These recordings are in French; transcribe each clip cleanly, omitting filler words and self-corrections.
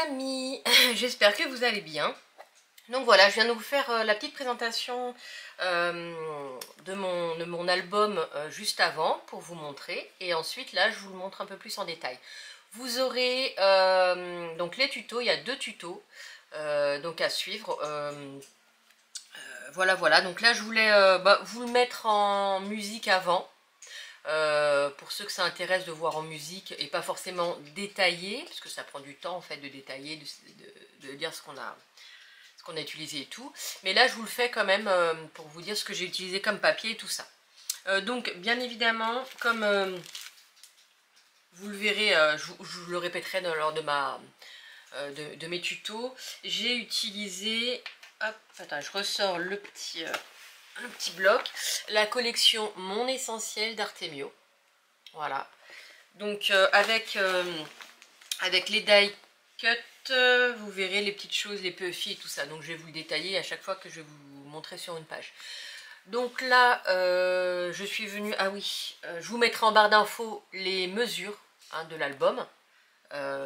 amis, j'espère que vous allez bien. Donc voilà, je viens de vous faire la petite présentation de mon album juste avant pour vous montrer. Et ensuite là, je vous le montre un peu plus en détail. Vous aurez donc les tutos, il y a 2 tutos donc à suivre. Voilà, donc là je voulais vous le mettre en musique avant. Pour ceux que ça intéresse de voir en musique et pas forcément détaillé, parce que ça prend du temps en fait de détailler, de dire ce qu'on a utilisé et tout. Mais là je vous le fais quand même pour vous dire ce que j'ai utilisé comme papier et tout ça. Donc bien évidemment, comme vous le verrez, je vous le répéterai lors de mes tutos, j'ai utilisé, hop, attends, je ressors le petit bloc, la collection Mon Essentiel d'Artemio. Voilà, donc avec les die cut, vous verrez les petites choses, les puffy et tout ça. Donc je vais vous le détailler à chaque fois que je vais vous montrer sur une page. Donc là, je suis venue, ah oui, je vous mettrai en barre d'infos les mesures de l'album,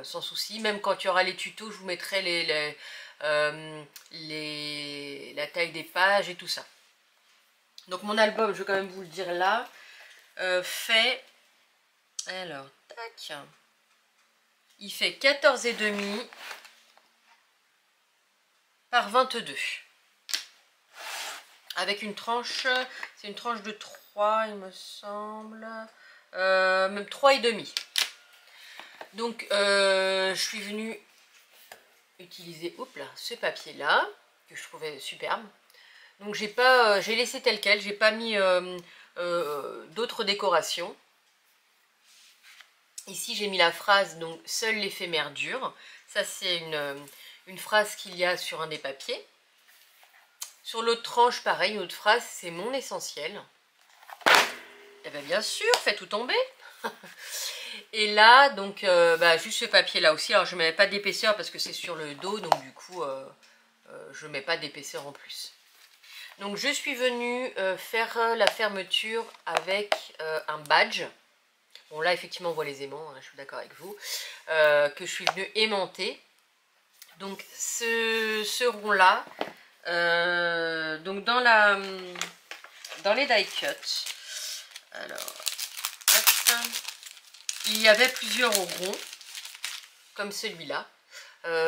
sans souci. Même quand il y aura les tutos, je vous mettrai la taille des pages et tout ça. Donc mon album, je vais quand même vous le dire là, fait... Alors, tac. Il fait 14,5 par 22. Avec une tranche, c'est une tranche de 3, il me semble. Même 3,5. Donc, je suis venue utiliser ce papier-là, que je trouvais superbe. Donc, j'ai laissé tel quel, j'ai pas mis d'autres décorations. Ici, j'ai mis la phrase, donc, seul l'éphémère dure. Ça, c'est une phrase qu'il y a sur un des papiers. Sur l'autre tranche, pareil, une autre phrase, c'est mon essentiel. Et bien, bien sûr, fais tout tomber. Et là, donc, juste ce papier-là aussi. Alors, je ne mets pas d'épaisseur parce que c'est sur le dos, donc du coup, je ne mets pas d'épaisseur en plus. Donc, je suis venue faire la fermeture avec un badge. Bon là effectivement on voit les aimants, je suis d'accord avec vous, que je suis venue aimanter. Donc ce rond là, donc dans les die cut, alors hop, il y avait plusieurs ronds comme celui-là.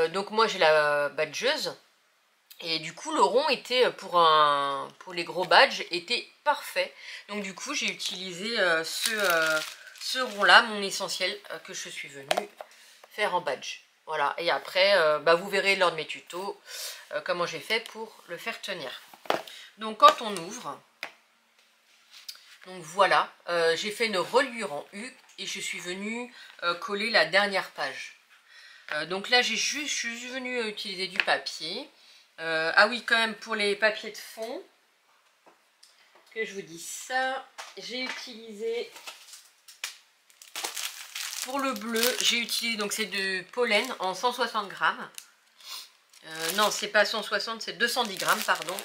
Donc moi j'ai la badgeuse et du coup le rond était pour les gros badges était parfait. Donc du coup j'ai utilisé ce rond là, mon essentiel, que je suis venue faire en badge. Voilà, et après vous verrez lors de mes tutos comment j'ai fait pour le faire tenir. Donc quand on ouvre, donc voilà, j'ai fait une reliure en U et je suis venue coller la dernière page. Donc là je suis venue utiliser du papier. Ah oui, quand même pour les papiers de fond, que je vous dis ça, j'ai utilisé... Pour le bleu, j'ai utilisé, donc c'est de pollen en 160 grammes. Non, c'est pas 160, c'est 210 grammes, pardon.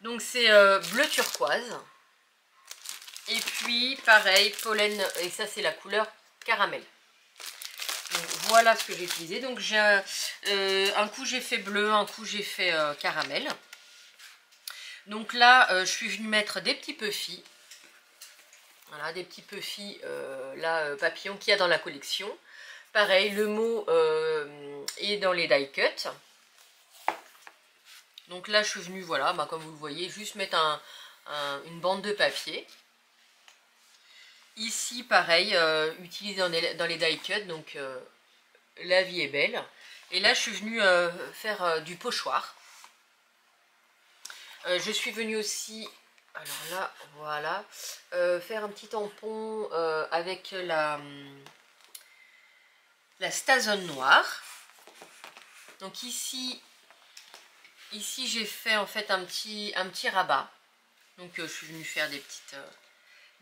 Donc c'est bleu turquoise. Et puis, pareil, pollen, et ça c'est la couleur caramel. Donc, voilà ce que j'ai utilisé. Donc j'ai un coup j'ai fait bleu, un coup j'ai fait caramel. Donc là, je suis venue mettre des petits puffy. Voilà, des petits puffy papillons qu'il y a dans la collection. Pareil, le mot est dans les die cut. Donc là, je suis venue, voilà, comme vous le voyez, juste mettre une bande de papier. Ici, pareil, utilisé dans les die cut, donc la vie est belle. Et là, je suis venue faire du pochoir. Je suis venue aussi... Alors là, voilà, faire un petit tampon avec la stazone noire. Donc ici j'ai fait en fait un petit rabat. Donc je suis venue faire des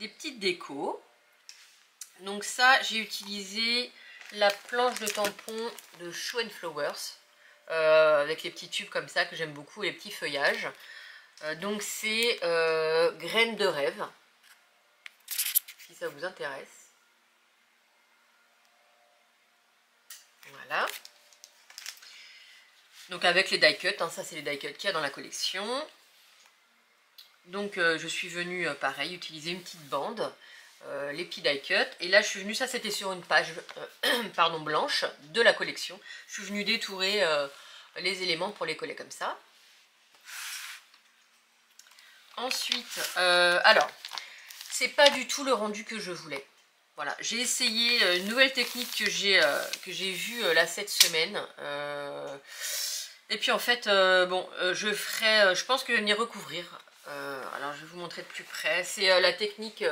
petites décos. Donc ça, j'ai utilisé la planche de tampon de Show & Flowers avec les petits tubes comme ça que j'aime beaucoup et les petits feuillages. Donc c'est graines de rêve, si ça vous intéresse. Voilà. Donc avec les die cuts, hein, ça c'est les die cuts qu'il y a dans la collection. Donc je suis venue, pareil, utiliser une petite bande, les petits die cuts. Et là je suis venue, ça c'était sur une page pardon, blanche de la collection. Je suis venue détourer les éléments pour les coller comme ça. Ensuite, alors, c'est pas du tout le rendu que je voulais. Voilà, j'ai essayé une nouvelle technique que j'ai vue là cette semaine. Et puis en fait, bon, je pense que je vais venir recouvrir. Alors je vais vous montrer de plus près. C'est la technique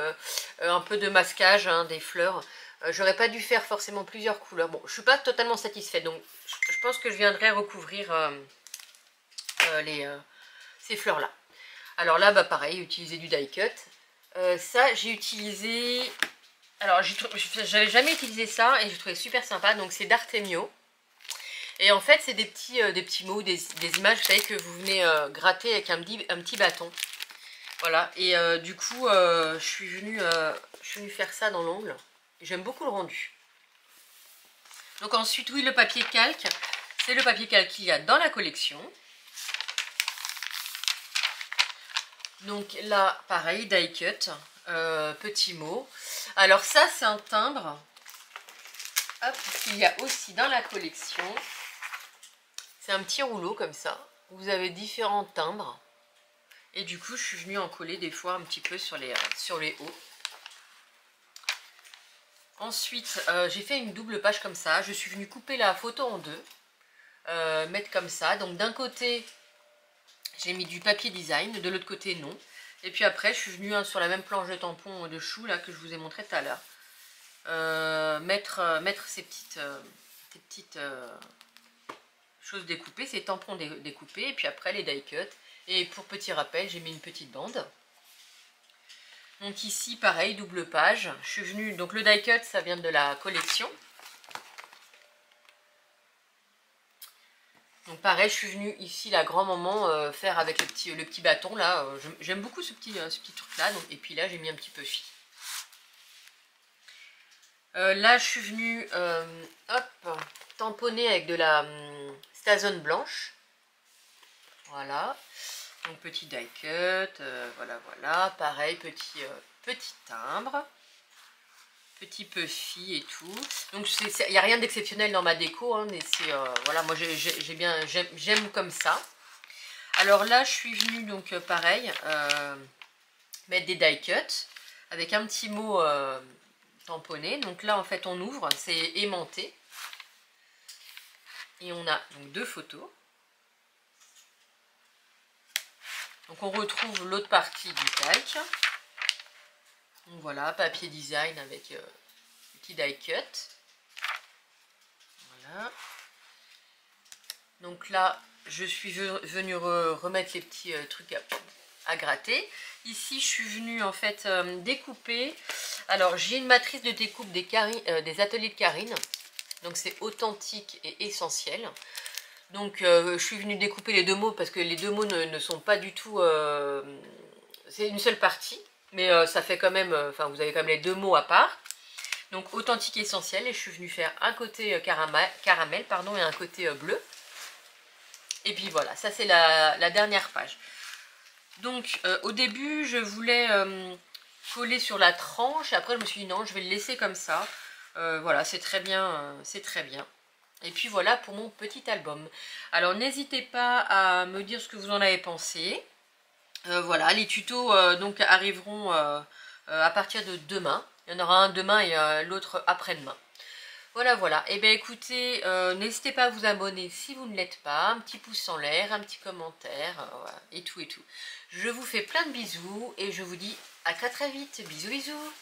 un peu de masquage hein, des fleurs. J'aurais pas dû faire forcément plusieurs couleurs. Bon, je suis pas totalement satisfaite, donc je pense que je viendrai recouvrir ces fleurs là. Alors là, bah pareil, utiliser du die cut. Ça, j'ai utilisé... Alors, j'avais jamais utilisé ça et je trouvais super sympa. Donc, c'est d'Artemio. Et en fait, c'est des petits mots, des images, vous savez, que vous venez gratter avec un petit bâton. Voilà. Et du coup, je suis venue faire ça dans l'ongle. J'aime beaucoup le rendu. Donc ensuite, oui, le papier calque. C'est le papier calque qu'il y a dans la collection. Donc là, pareil, die cut, petit mot. Alors ça, c'est un timbre qu'il y a aussi dans la collection. C'est un petit rouleau comme ça. Vous avez différents timbres. Et du coup, je suis venue en coller des fois un petit peu sur les hauts. Ensuite, j'ai fait une double page comme ça. Je suis venue couper la photo en deux. Mettre comme ça. Donc d'un côté... j'ai mis du papier design, de l'autre côté non. Et puis après, je suis venue sur la même planche de tampon de chou là que je vous ai montré tout à l'heure. Mettre ces petites choses découpées, ces tampons découpés. Et puis après, les die cut. Et pour petit rappel, j'ai mis une petite bande. Donc ici, pareil, double page. Je suis venue, donc le die cut, ça vient de la collection. Donc pareil, je suis venue ici, la grand-maman, faire avec le petit bâton, là. J'aime beaucoup ce petit truc-là. Et puis là, j'ai mis un petit peu fi. Là, je suis venue, hop, tamponner avec de la Stazone blanche. Voilà. Donc petit die cut, voilà. Pareil, petit timbre. Petit puffy et tout. Donc il n'y a rien d'exceptionnel dans ma déco, hein, mais c'est voilà, moi j'aime comme ça. Alors là, je suis venue donc pareil mettre des die cut avec un petit mot tamponné. Donc là en fait on ouvre, c'est aimanté. Et on a donc deux photos. Donc on retrouve l'autre partie du calque. Donc voilà, papier design avec petit die cut. Voilà. Donc là, je suis venue remettre les petits trucs à gratter. Ici, je suis venue en fait découper. Alors, j'ai une matrice de découpe des ateliers de Karine. Donc, c'est authentique et essentiel. Donc, je suis venue découper les deux mots parce que les deux mots ne sont pas du tout... c'est une seule partie. Mais ça fait quand même, enfin vous avez quand même les deux mots à part. Donc authentique et essentiel. Et je suis venue faire un côté caramel pardon, et un côté bleu. Et puis voilà, ça c'est la dernière page. Donc au début je voulais coller sur la tranche. Et après je me suis dit non, je vais le laisser comme ça. Voilà, c'est très bien, c'est très bien. Et puis voilà pour mon petit album. Alors n'hésitez pas à me dire ce que vous en avez pensé. Voilà, les tutos donc arriveront à partir de demain. Il y en aura un demain et l'autre après-demain. Voilà. Et bien écoutez, n'hésitez pas à vous abonner si vous ne l'êtes pas. Un petit pouce en l'air, un petit commentaire, voilà, et tout. Je vous fais plein de bisous et je vous dis à très vite. Bisous.